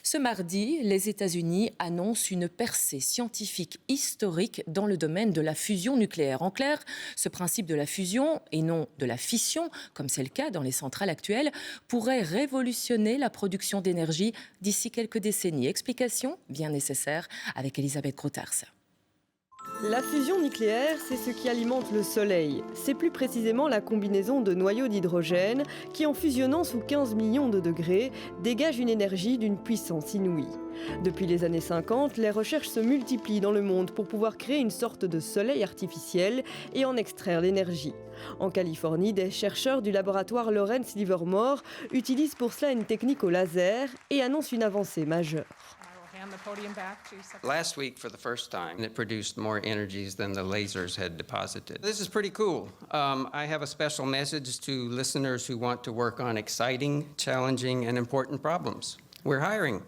Ce mardi, les États-Unis annoncent une percée scientifique historique dans le domaine de la fusion nucléaire. En clair, ce principe de la fusion, et non de la fission, comme c'est le cas dans les centrales actuelles, pourrait révolutionner la production d'énergie d'ici quelques décennies. Explication bien nécessaire avec Elisabeth Grotars. La fusion nucléaire, c'est ce qui alimente le Soleil. C'est plus précisément la combinaison de noyaux d'hydrogène qui, en fusionnant sous 15 millions de degrés, dégage une énergie d'une puissance inouïe. Depuis les années 50, les recherches se multiplient dans le monde pour pouvoir créer une sorte de soleil artificiel et en extraire l'énergie. En Californie, des chercheurs du laboratoire Lawrence Livermore utilisent pour cela une technique au laser et annoncent une avancée majeure. Last week, for the first time, it produced more energies than the lasers had deposited. This is pretty cool. I have a special message to listeners who want to work on exciting, challenging, and important problems. We're hiring.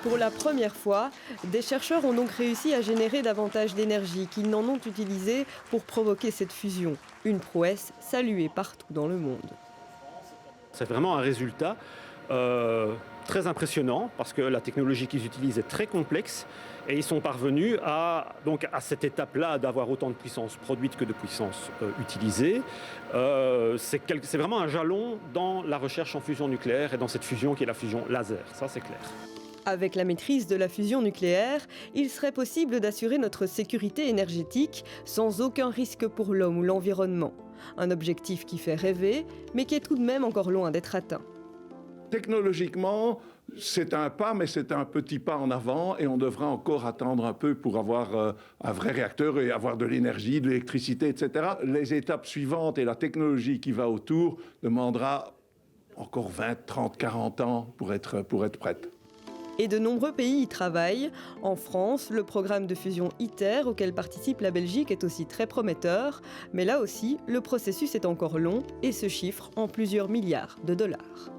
Pour la première fois, des chercheurs ont donc réussi à générer davantage d'énergie qu'ils n'en ont utilisé pour provoquer cette fusion. Une prouesse saluée partout dans le monde. C'est vraiment un résultat très impressionnant parce que la technologie qu'ils utilisent est très complexe et ils sont parvenus à cette étape-là d'avoir autant de puissance produite que de puissance utilisée. C'est vraiment un jalon dans la recherche en fusion nucléaire et dans cette fusion qui est la fusion laser, ça c'est clair. Avec la maîtrise de la fusion nucléaire, il serait possible d'assurer notre sécurité énergétique sans aucun risque pour l'homme ou l'environnement. Un objectif qui fait rêver, mais qui est tout de même encore loin d'être atteint. Technologiquement, c'est un pas, mais c'est un petit pas en avant et on devra encore attendre un peu pour avoir un vrai réacteur et avoir de l'énergie, de l'électricité, etc. Les étapes suivantes et la technologie qui va autour demandera encore 20, 30, 40 ans pour être prête. Et de nombreux pays y travaillent. En France, le programme de fusion ITER auquel participe la Belgique est aussi très prometteur. Mais là aussi, le processus est encore long et se chiffre en plusieurs milliards de dollars.